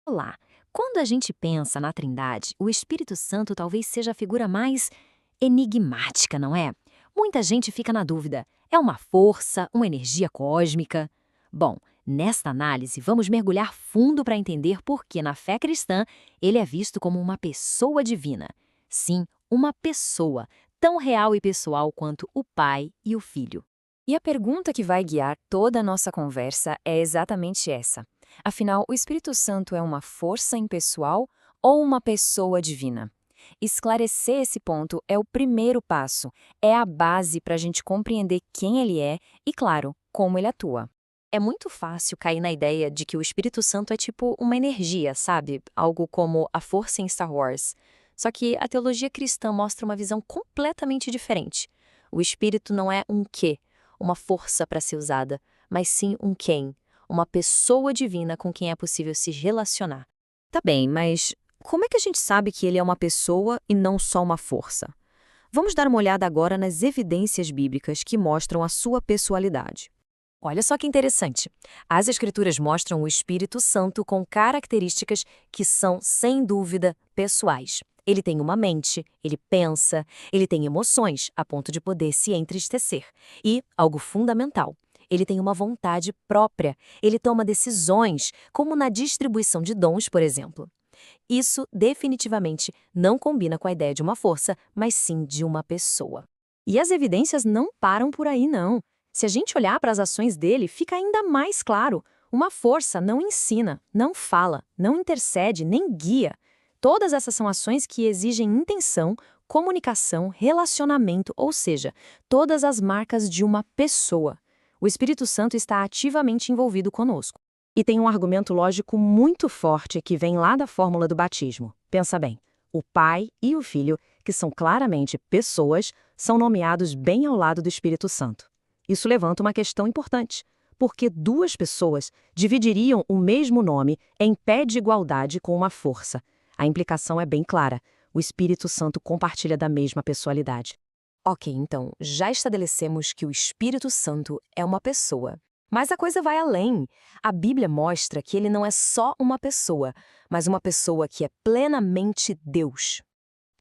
Olá! Quando a gente pensa na Trindade, o Espírito Santo talvez seja a figura mais enigmática, não é? Muita gente fica na dúvida: é uma força, uma energia cósmica? Bom, nesta análise, vamos mergulhar fundo para entender por que, na fé cristã, ele é visto como uma pessoa divina. Sim, uma pessoa, tão real e pessoal quanto o Pai e o Filho. E a pergunta que vai guiar toda a nossa conversa é exatamente essa. Afinal, o Espírito Santo é uma força impessoal ou uma pessoa divina? Esclarecer esse ponto é o primeiro passo, é a base para a gente compreender quem ele é e, claro, como ele atua. É muito fácil cair na ideia de que o Espírito Santo é tipo uma energia, sabe? Algo como a força em Star Wars. Só que a teologia cristã mostra uma visão completamente diferente. O Espírito não é um quê, uma força para ser usada, mas sim um quem, uma pessoa divina com quem é possível se relacionar. Tá bem, mas como é que a gente sabe que ele é uma pessoa e não só uma força? Vamos dar uma olhada agora nas evidências bíblicas que mostram a sua pessoalidade. Olha só que interessante. As Escrituras mostram o Espírito Santo com características que são, sem dúvida, pessoais. Ele tem uma mente, ele pensa, ele tem emoções, a ponto de poder se entristecer. E, algo fundamental, ele tem uma vontade própria, ele toma decisões, como na distribuição de dons, por exemplo. Isso definitivamente não combina com a ideia de uma força, mas sim de uma pessoa. E as evidências não param por aí, não. Se a gente olhar para as ações dele, fica ainda mais claro. Uma força não ensina, não fala, não intercede, nem guia. Todas essas são ações que exigem intenção, comunicação, relacionamento, ou seja, todas as marcas de uma pessoa. O Espírito Santo está ativamente envolvido conosco. E tem um argumento lógico muito forte que vem lá da fórmula do batismo. Pensa bem, o Pai e o Filho, que são claramente pessoas, são nomeados bem ao lado do Espírito Santo. Isso levanta uma questão importante, porque duas pessoas dividiriam o mesmo nome em pé de igualdade com uma força. A implicação é bem clara, o Espírito Santo compartilha da mesma pessoalidade. Ok, então, já estabelecemos que o Espírito Santo é uma pessoa. Mas a coisa vai além. A Bíblia mostra que ele não é só uma pessoa, mas uma pessoa que é plenamente Deus.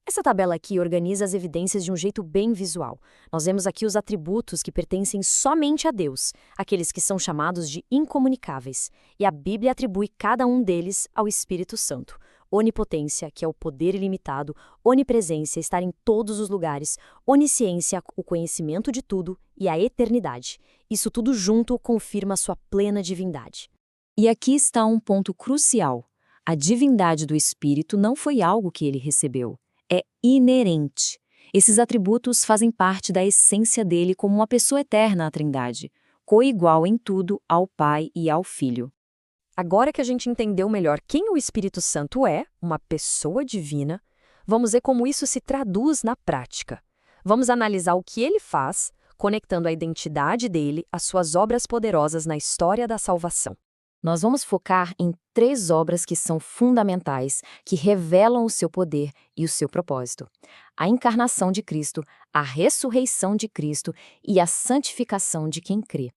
Essa tabela aqui organiza as evidências de um jeito bem visual. Nós vemos aqui os atributos que pertencem somente a Deus, aqueles que são chamados de incomunicáveis, e a Bíblia atribui cada um deles ao Espírito Santo. Onipotência, que é o poder ilimitado, onipresença, estar em todos os lugares, onisciência, o conhecimento de tudo, e a eternidade. Isso tudo junto confirma sua plena divindade. E aqui está um ponto crucial. A divindade do Espírito não foi algo que ele recebeu. É inerente. Esses atributos fazem parte da essência dele como uma pessoa eterna à Trindade, coigual em tudo ao Pai e ao Filho. Agora que a gente entendeu melhor quem o Espírito Santo é, uma pessoa divina, vamos ver como isso se traduz na prática. Vamos analisar o que ele faz, conectando a identidade dele às suas obras poderosas na história da salvação. Nós vamos focar em 3 obras que são fundamentais, que revelam o seu poder e o seu propósito: a encarnação de Cristo, a ressurreição de Cristo e a santificação de quem crê.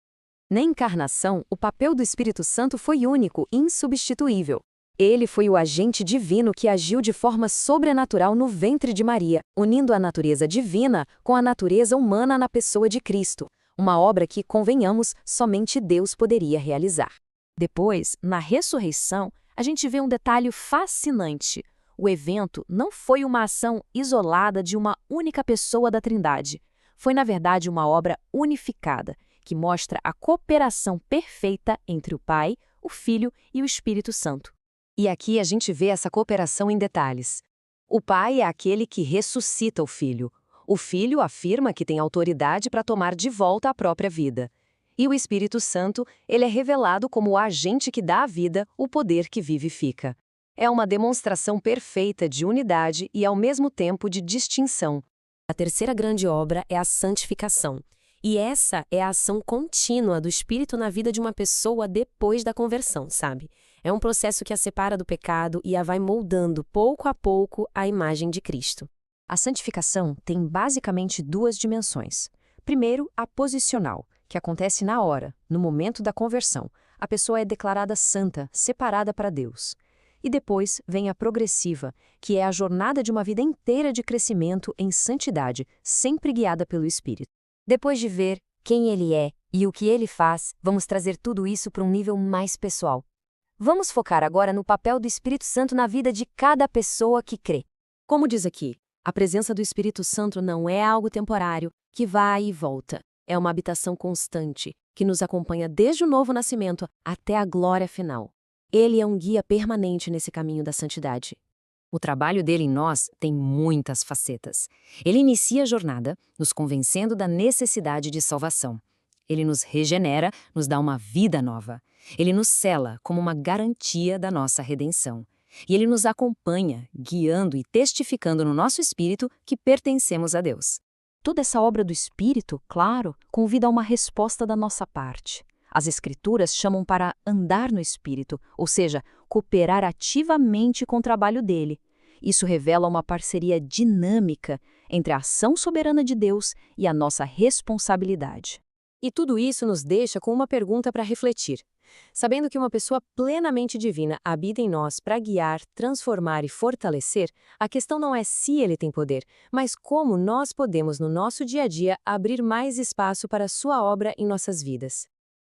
Na encarnação, o papel do Espírito Santo foi único e insubstituível. Ele foi o agente divino que agiu de forma sobrenatural no ventre de Maria, unindo a natureza divina com a natureza humana na pessoa de Cristo, uma obra que, convenhamos, somente Deus poderia realizar. Depois, na ressurreição, a gente vê um detalhe fascinante. O evento não foi uma ação isolada de uma única pessoa da Trindade. Foi, na verdade, uma obra unificada, que mostra a cooperação perfeita entre o Pai, o Filho e o Espírito Santo. E aqui a gente vê essa cooperação em detalhes. O Pai é aquele que ressuscita o Filho. O Filho afirma que tem autoridade para tomar de volta a própria vida. E o Espírito Santo, ele é revelado como o agente que dá à vida o poder que vivifica. É uma demonstração perfeita de unidade e, ao mesmo tempo, de distinção. A terceira grande obra é a santificação. E essa é a ação contínua do Espírito na vida de uma pessoa depois da conversão, sabe? É um processo que a separa do pecado e a vai moldando, pouco a pouco, a imagem de Cristo. A santificação tem basicamente 2 dimensões. Primeiro, a posicional, que acontece na hora, no momento da conversão. A pessoa é declarada santa, separada para Deus. E depois vem a progressiva, que é a jornada de uma vida inteira de crescimento em santidade, sempre guiada pelo Espírito. Depois de ver quem ele é e o que ele faz, vamos trazer tudo isso para um nível mais pessoal. Vamos focar agora no papel do Espírito Santo na vida de cada pessoa que crê. Como diz aqui, a presença do Espírito Santo não é algo temporário, que vai e volta. É uma habitação constante, que nos acompanha desde o novo nascimento até a glória final. Ele é um guia permanente nesse caminho da santidade. O trabalho dele em nós tem muitas facetas. Ele inicia a jornada, nos convencendo da necessidade de salvação. Ele nos regenera, nos dá uma vida nova. Ele nos sela como uma garantia da nossa redenção. E ele nos acompanha, guiando e testificando no nosso espírito que pertencemos a Deus. Toda essa obra do Espírito, claro, convida a uma resposta da nossa parte. As Escrituras chamam para andar no Espírito, ou seja, cooperar ativamente com o trabalho dele. Isso revela uma parceria dinâmica entre a ação soberana de Deus e a nossa responsabilidade. E tudo isso nos deixa com uma pergunta para refletir. Sabendo que uma pessoa plenamente divina habita em nós para guiar, transformar e fortalecer, a questão não é se ele tem poder, mas como nós podemos, no nosso dia a dia, abrir mais espaço para a sua obra em nossas vidas.